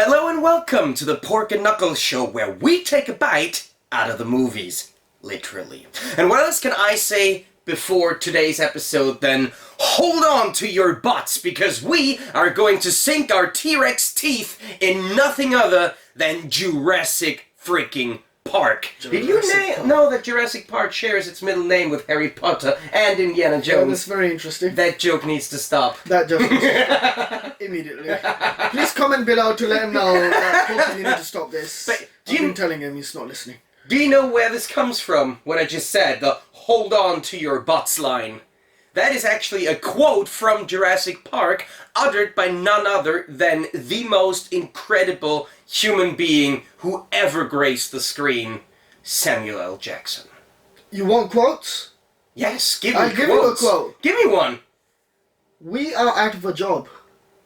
Hello and welcome to the Pork and Knuckles Show, where we take a bite out of the movies. Literally. And what else can I say before today's episode than hold on to your butts, because we are going to sink our T-Rex teeth in nothing other than Jurassic freaking Park. Did you know that Jurassic Park shares its middle name with Harry Potter and Indiana Jones? Yeah, that's very interesting. That joke needs to stop. That joke needs to stop. Immediately. Please comment below to let him know that you need to stop this. But I've been telling him, he's not listening. Do you know where this comes from, what I just said, the hold on to your butts line? That is actually a quote from Jurassic Park, uttered by none other than the most incredible human being who ever graced the screen, Samuel L. Jackson. You want quotes? Yes, give me I'll quotes. give you a quote. Give me one. We are out of a job.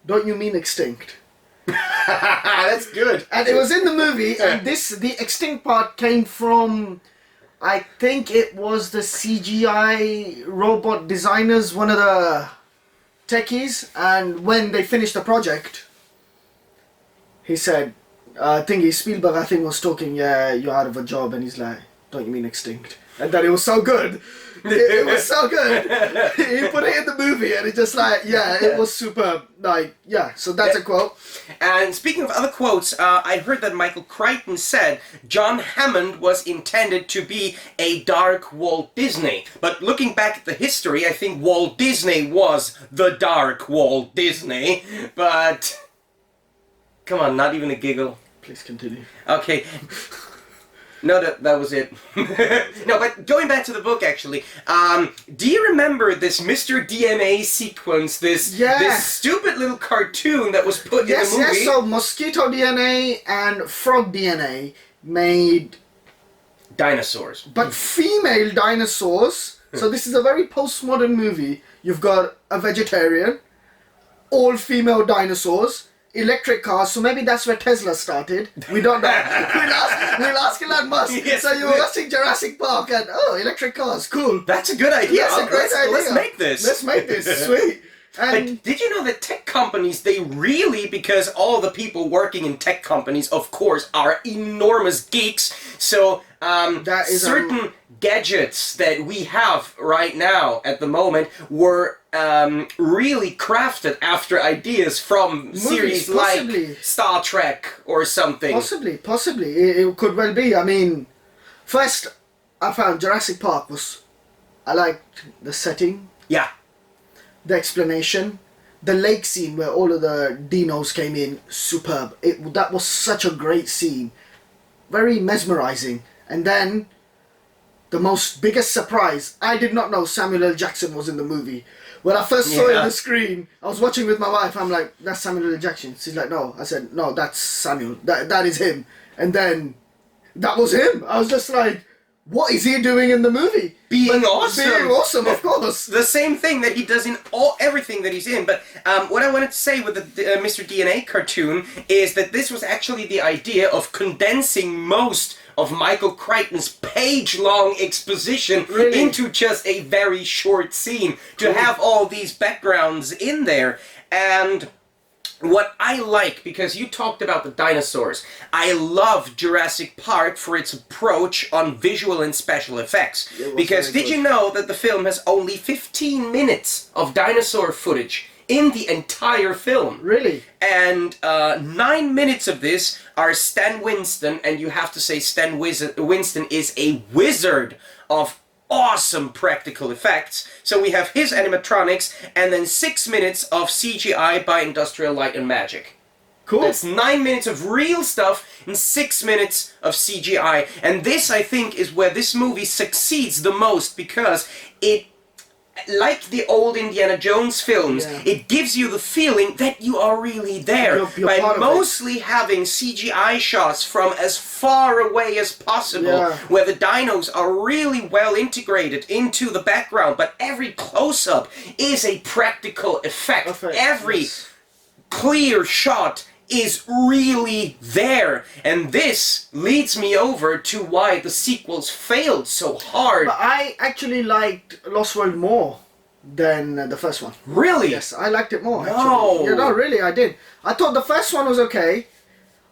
Don't you mean extinct? That's good. And it was in the movie, and the extinct part came from, I think it was the CGI robot designers, one of the techies, and when they finished the project, he said, Spielberg, I think, was talking, yeah, you're out of a job, and he's like, don't you mean extinct? And then it was so good. It was so good. He put it in the movie, and it just like, yeah, it was superb. Like, yeah, so that's a quote. And speaking of other quotes, I heard that Michael Crichton said John Hammond was intended to be a dark Walt Disney. But looking back at the history, I think Walt Disney was the dark Walt Disney. But come on, not even a giggle. Please continue. Okay. No, that was it. No, but going back to the book, actually, do you remember this Mr. DNA sequence, this stupid little cartoon that was put in the movie? Yes, so mosquito DNA and frog DNA made dinosaurs. But female dinosaurs. So this is a very postmodern movie. You've got a vegetarian, all female dinosaurs, electric cars, so maybe that's where Tesla started. We don't know. We'll ask Elon Musk. Yes, so you were watching Jurassic Park and, electric cars, cool. That's a good idea. That's a great idea. Let's make this. Let's make this, sweet. And but did you know that tech companies, they really, because all the people working in tech companies, of course, are enormous geeks, so that is certain gadgets that we have right now at the moment were really crafted after ideas from movies, series possibly. Like Star Trek or something. Possibly. It could well be. I mean, first, I found Jurassic Park I liked the setting. Yeah. The explanation, the lake scene where all of the dinos came in, superb. That was such a great scene, very mesmerizing. And then the biggest surprise, I did not know Samuel L. Jackson was in the movie. When I first saw it on the screen, I was watching with my wife. I'm like, that's Samuel L. Jackson. She's like, no. I said, no, that's Samuel. That is him. And then that was him. I was just like, what is he doing in the movie? Being awesome. Being awesome, of course. The same thing that he does in everything that he's in. But what I wanted to say with the Mr. DNA cartoon is that this was actually the idea of condensing most of Michael Crichton's page-long exposition into just a very short scene. To have all these backgrounds in there. And what I like, because you talked about the dinosaurs, I love Jurassic Park for its approach on visual and special effects. Because did you know that the film has only 15 minutes of dinosaur footage in the entire film? Really? And 9 minutes of this are Stan Winston, and you have to say Stan Winston is a wizard of awesome practical effects. So we have his animatronics, and then 6 minutes of CGI by Industrial Light and Magic. Cool. That's 9 minutes of real stuff and 6 minutes of CGI. And this, I think, is where this movie succeeds the most, because it, like the old Indiana Jones films, it gives you the feeling that you are really there. You're by mostly having CGI shots from as far away as possible, where the dinos are really well integrated into the background, but every close-up is a practical effect. Every clear shot is really there. And this leads me over to why the sequels failed so hard. But I actually liked Lost World more than the first one. Really? Yes, I liked it more. No. Actually. Yeah, no, really, I did. I thought the first one was okay.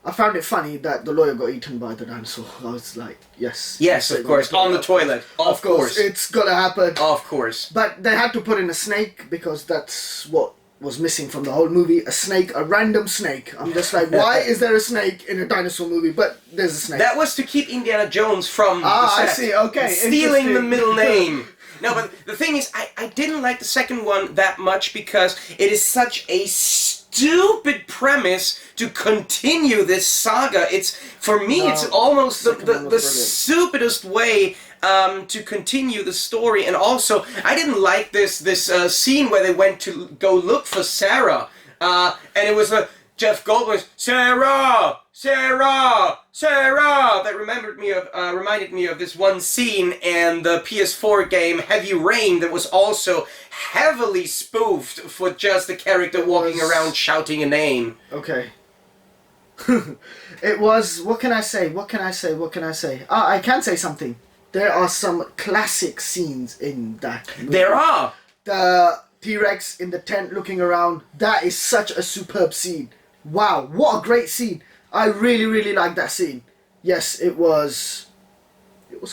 I found it funny that the lawyer got eaten by the dinosaur. I was like, yes. Yes, of course. On the toilet. Of course. It's gotta happen. Of course. But they had to put in a snake because that's what was missing from the whole movie. A snake, a random snake. I'm just like, why is there a snake in a dinosaur movie? But there's a snake. That was to keep Indiana Jones from the set. I see. Okay. Stealing the middle name. No, but the thing is, I didn't like the second one that much because it is such a stupid premise to continue this saga. It's, for me, it's almost the stupidest way to continue the story. And also, I didn't like this scene where they went to go look for Sarah, and it was Jeff Goldblum's Sarah, Sarah, Sarah. That reminded me of this one scene in the PS4 game Heavy Rain that was also heavily spoofed for just the character walking around shouting a name. Okay. It was. What can I say? What can I say? What can I say? I can say something. There are some classic scenes in that movie. There are. The T-Rex in the tent looking around. That is such a superb scene. Wow, what a great scene. I really, really like that scene. Yes, it was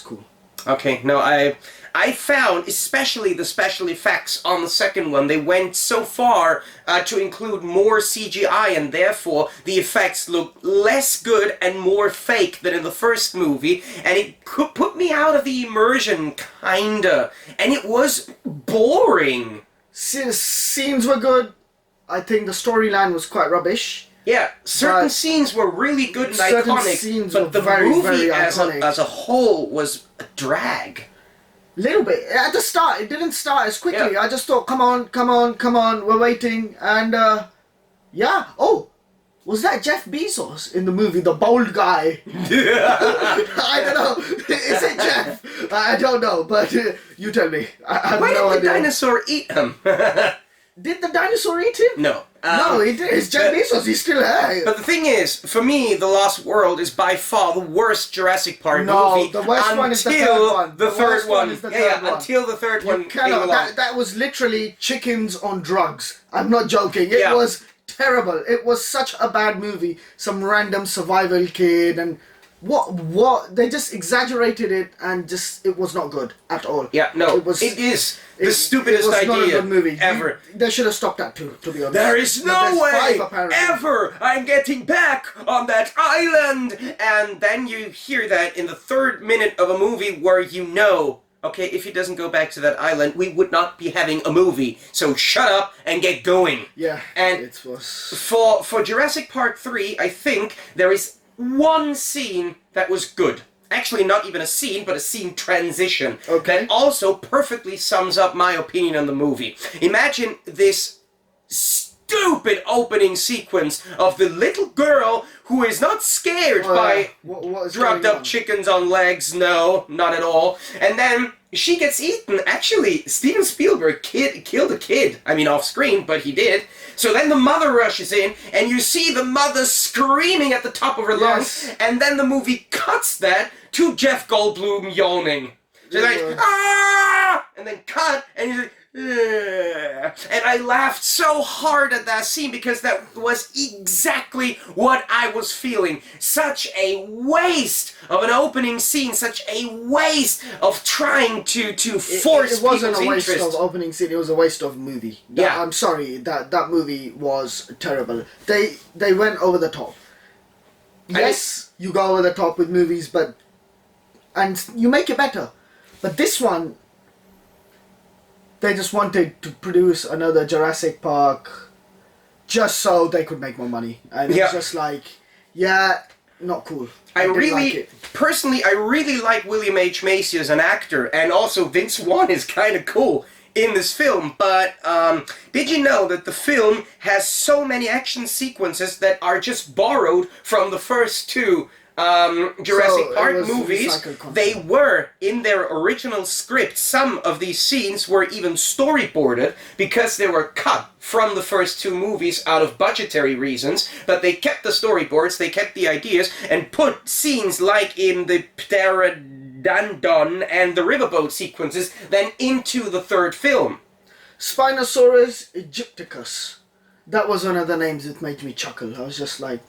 cool. Okay, no, I found, especially the special effects on the second one, they went so far to include more CGI, and therefore the effects look less good and more fake than in the first movie, and it could put me out of the immersion, kinda, and it was boring. Scenes were good. I think the storyline was quite rubbish. Yeah, certain scenes were really good and iconic, but the very, movie very as a whole was a drag. Little bit. At the start, it didn't start as quickly. Yeah. I just thought, come on, we're waiting. And, yeah. Oh, was that Jeff Bezos in the movie, the bald guy? I don't know. Is it Jeff? I don't know, but you tell me. I have no idea. Why did the dinosaur eat him? Did the dinosaur eat him? No. No, he did. It's Jeff Bezos. He's still here. But the thing is, for me, The Lost World is by far the worst Jurassic Park movie. No, the worst one is the third one. The third one. Is the third one. Until the third one came along. That was literally chickens on drugs. I'm not joking. It was terrible. It was such a bad movie. Some random survival kid and what they just exaggerated it and just it was not good at all. Yeah, no. It is the stupidest idea not a good movie. Ever. They should have stopped that too, to be honest. There is no way ever I'm getting back on that island. And then you hear that in the third minute of a movie where you know, okay, if he doesn't go back to that island, we would not be having a movie. So shut up and get going. Yeah. And it was for Jurassic Park 3, I think there is one scene that was good. Actually, not even a scene, but a scene transition. Okay. That also perfectly sums up my opinion on the movie. Imagine this stupid opening sequence of the little girl who is not scared by drugged up chickens on legs. No, not at all. And then she gets eaten. Actually, Steven Spielberg killed a kid. I mean, off screen, but he did. So then the mother rushes in, and you see the mother screaming at the top of her lungs, and then the movie cuts that to Jeff Goldblum yawning. So like, ah! And then cut, and he's like, ugh. And I laughed so hard at that scene because that was exactly what I was feeling. Such a waste of an opening scene, such a waste of trying to force people's interest. It wasn't a waste of opening scene, it was a waste of movie. I'm sorry, that movie was terrible. They went over the top. Yes, you go over the top with movies, and you make it better. But this one, they just wanted to produce another Jurassic Park just so they could make more money. And it's just like, not cool. Personally, I really like William H. Macy as an actor, and also Vince Vaughn is kind of cool in this film, but did you know that the film has so many action sequences that are just borrowed from the first two Jurassic Park movies? They were in their original script. Some of these scenes were even storyboarded because they were cut from the first two movies out of budgetary reasons, but they kept the storyboards, they kept the ideas, and put scenes like in the Pterodon and the riverboat sequences then into the third film. Spinosaurus aegypticus. That was one of the names that made me chuckle. I was just like,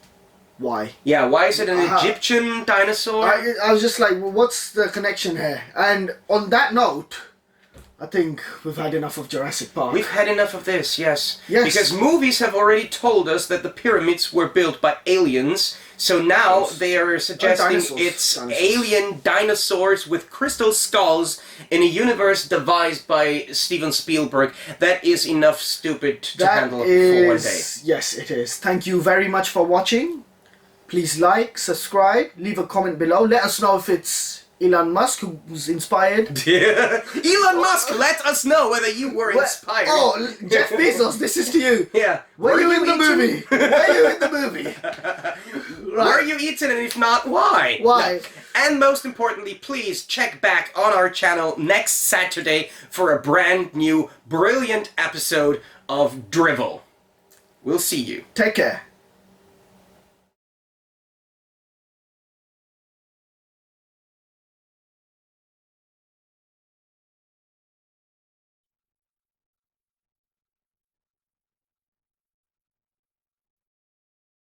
why. Yeah, why is it an Egyptian dinosaur? I was just like, well, what's the connection here? And on that note, I think we've had enough of Jurassic Park. We've had enough of this, yes. Yes. Because movies have already told us that the pyramids were built by aliens, so now they are suggesting it's alien dinosaurs with crystal skulls in a universe devised by Steven Spielberg. That is enough stupid to handle for one day. Yes, it is. Thank you very much for watching. Please like, subscribe, leave a comment below. Let us know if it's Elon Musk who was inspired. Elon Musk, let us know whether you were inspired. Oh, Jeff Bezos, this is to you. Yeah. Were you in the movie? Were you in the movie? Were you eaten, and if not, why? Why? No. And most importantly, please check back on our channel next Saturday for a brand new, brilliant episode of Drivel. We'll see you. Take care.